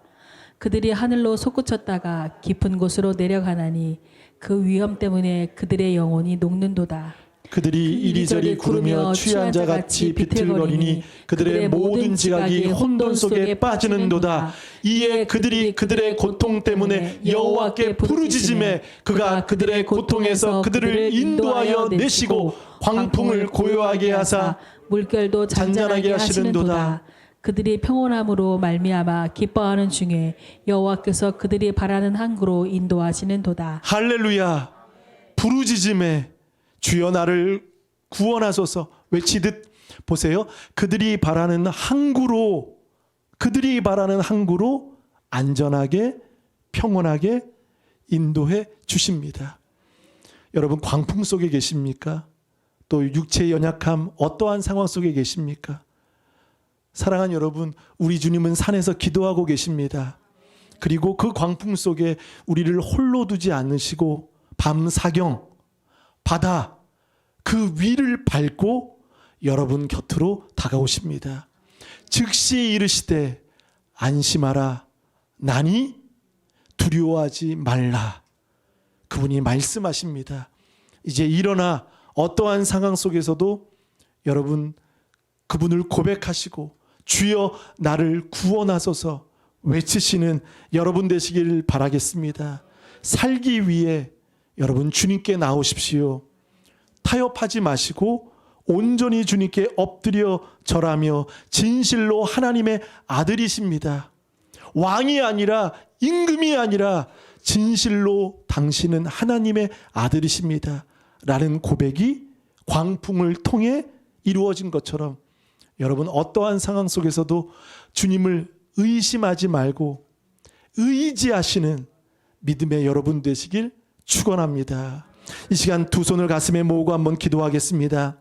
그들이 하늘로 솟구쳤다가 깊은 곳으로 내려가나니 그 위험 때문에 그들의 영혼이 녹는도다. 그들이 이리저리 구르며 취한 자같이 비틀거리니 그들의 모든 지각이 혼돈 속에 빠지는도다. 이에 그들이 그들의 고통 때문에 여호와께 부르짖음에 그가 그들의 고통에서 그들을 인도하여 내시고 광풍을 고요하게 하사 물결도 잔잔하게 하시는도다. 그들이 평온함으로 말미암아 기뻐하는 중에 여호와께서 그들이 바라는 항구로 인도하시는도다. 할렐루야. 부르짖음에 주여 나를 구원하소서 외치듯 보세요. 그들이 바라는 항구로 안전하게 평온하게 인도해 주십니다. 여러분 광풍 속에 계십니까? 또 육체의 연약함 어떠한 상황 속에 계십니까? 사랑하는 여러분, 우리 주님은 산에서 기도하고 계십니다. 그리고 그 광풍 속에 우리를 홀로 두지 않으시고 밤 사경 바다 그 위를 밟고 여러분 곁으로 다가오십니다. 즉시 이르시되 안심하라 나니 두려워하지 말라. 그분이 말씀하십니다. 이제 일어나 어떠한 상황 속에서도 여러분 그분을 고백하시고 주여 나를 구원하소서 외치시는 여러분 되시길 바라겠습니다. 살기 위해 여러분 주님께 나오십시오. 타협하지 마시고 온전히 주님께 엎드려 절하며 진실로 하나님의 아들이십니다. 왕이 아니라 임금이 아니라 진실로 당신은 하나님의 아들이십니다. 라는 고백이 광풍을 통해 이루어진 것처럼 여러분 어떠한 상황 속에서도 주님을 의심하지 말고 의지하시는 믿음의 여러분 되시길 축원합니다. 이 시간 두 손을 가슴에 모으고 한번 기도하겠습니다.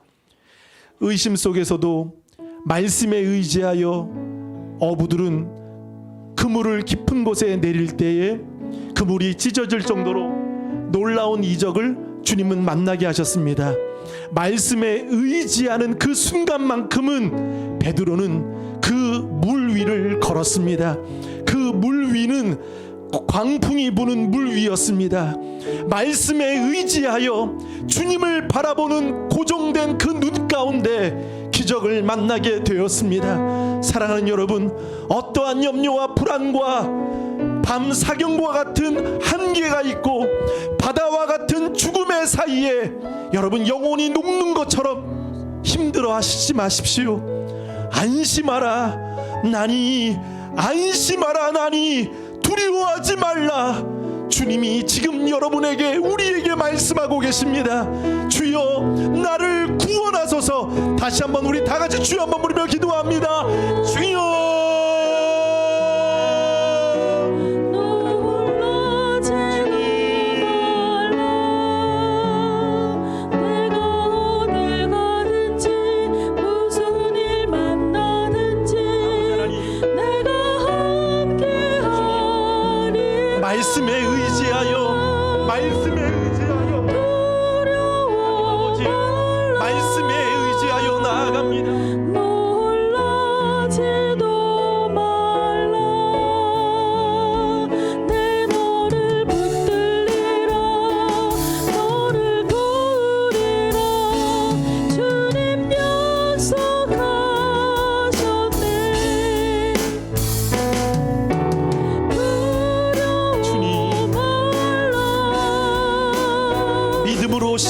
의심 속에서도 말씀에 의지하여 어부들은 그물을 깊은 곳에 내릴 때에 그물이 찢어질 정도로 놀라운 이적을 주님은 만나게 하셨습니다. 말씀에 의지하는 그 순간만큼은 베드로는 그 물 위를 걸었습니다. 그 물 위는 광풍이 부는 물 위였습니다. 말씀에 의지하여 주님을 바라보는 고정된 그 눈 가운데 기적을 만나게 되었습니다. 사랑하는 여러분, 어떠한 염려와 불안과 밤 사경과 같은 한계가 있고 바다와 같은 죽음의 사이에 여러분 영혼이 녹는 것처럼 힘들어 하시지 마십시오. 안심하라 나니 안심하라 나니 두려워하지 말라. 주님이 지금 여러분에게 우리에게 말씀하고 계십니다. 주여 나를 구원하소서. 다시 한번 우리 다 같이 주여 한번 부르며 기도합니다. 주여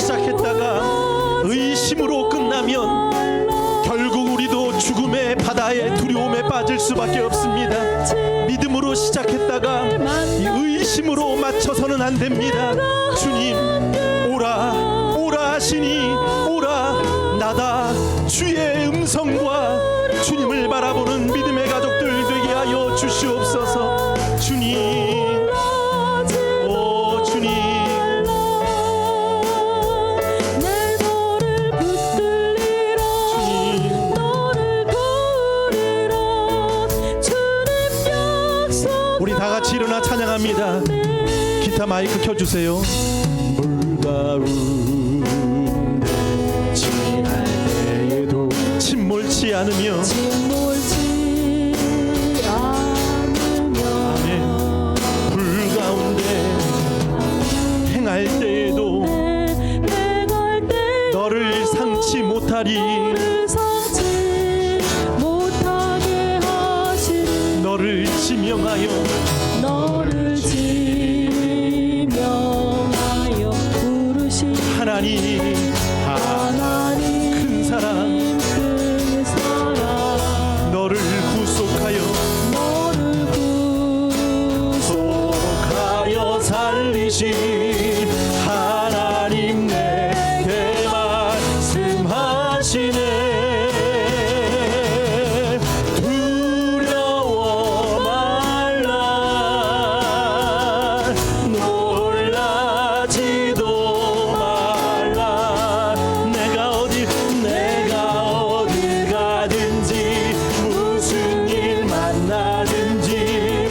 시작했다가 의심으로 끝나면 결국 우리도 죽음의 바다에 두려움에 빠질 수밖에 없습니다. 믿음으로 시작했다가 이 의심으로 맞춰서는 안 됩니다. 주님 오라 오라 하시니 오라 나다. 주의 음성과 주님을 바라보는 믿음의 가족들 되게 하여 주시옵소서. 주님 오 주님 내 너를 붙들리라 주님 너를 부르라 주님 약속 우리 다 같이 일어나 찬양합니다. 기타 마이크 켜주세요. 물 가운데 지날 때에도 침몰치 않으며 침몰지 않으며 아멘. 불 가운데 행할 때에도 행할 때 너를 상치 못하리. 너를 상치 못하게 하시니 너를 지명하여 너를 지명하여 부르신 하나님 하나님 큰 사랑 큰 사랑 너를 구속하여 너를 구속하여 살리신 하나님 내게 말씀하시네. 두려워 말라 놀라지도 말라. 내가 어딜 가든지 무슨 일 만나든지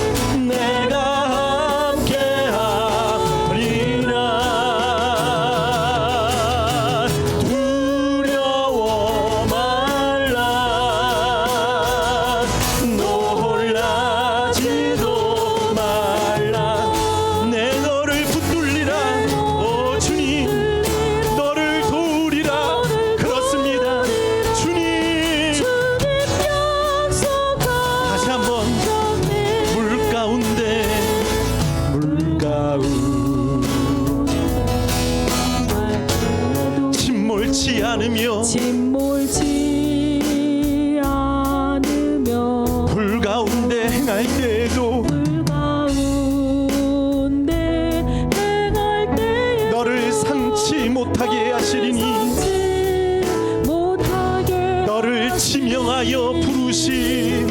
내가 함께하리라. 두려워 말라 놀라지도 말라. 내 너를 붙들리라. 오 주님 너를 도우리라. 그렇습니다. 주님 다시 한번 물 가운데 침몰치 않으며 침몰지 않으며 불 가운데 행할 때에도 불 가운데 행할 때에 너를 상치 못하게 하시리니 상치 못하게 너를 지명하여 부르신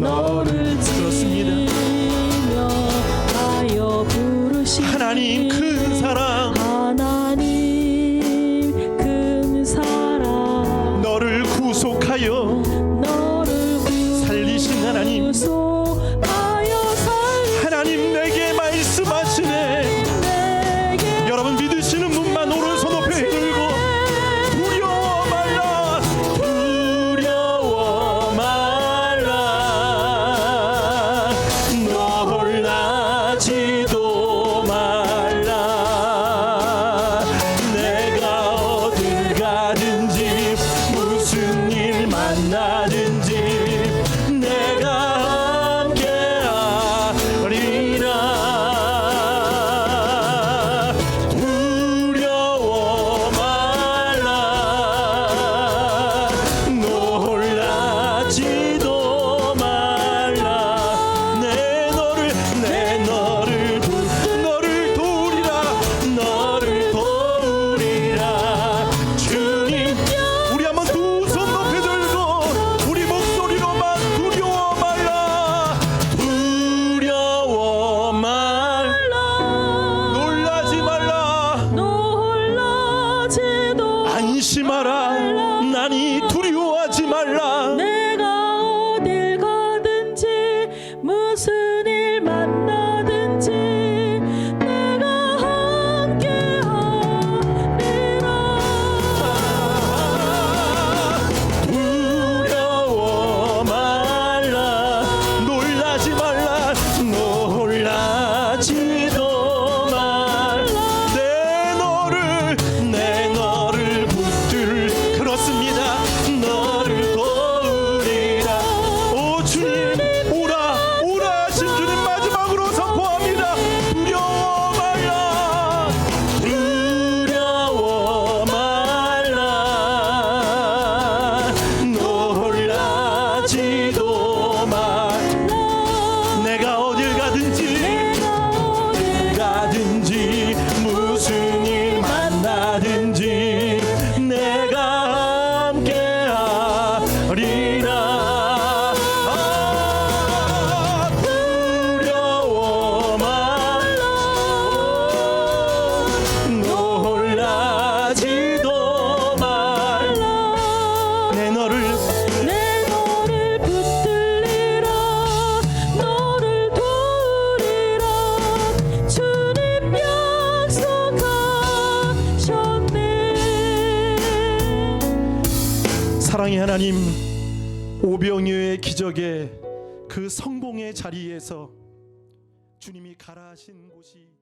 너를 그렇습니다. 지명하여 부르신 하나님 큰 사랑 하나님 큰 사랑 너를 구속하여 너를 살리신 하나님 구속하여 살리신 하나님 내게 말씀하시네. 내게 여러분 믿으시는 분만 오른손 높여 들고 두려워 말라 두려워 말라 놀라지도 말라. 내가 어딜 가든지 무슨 일 만나든지 내가 함께하리라. 두려워 말라 놀라지도 말라. 내 너를 도우리라. 너를 도우리라. 주님 우리 한번 두 손 높이 들고 우리 목소리로만 두려워 말라 두려워 말라 놀라지 말라 놀라지도 안심하라 나니 두려워하지 말라. 내가 어딜 가든지 무슨 일 만나든지 내가 함께하리라. 두려워 말라 놀라지 말라 놀라지도 말라. 내 너를 붙들 그렇습니다. 사랑의 하나님, 오병이어의 기적의 그 성공의 자리에서 주님이 가라 하신 곳이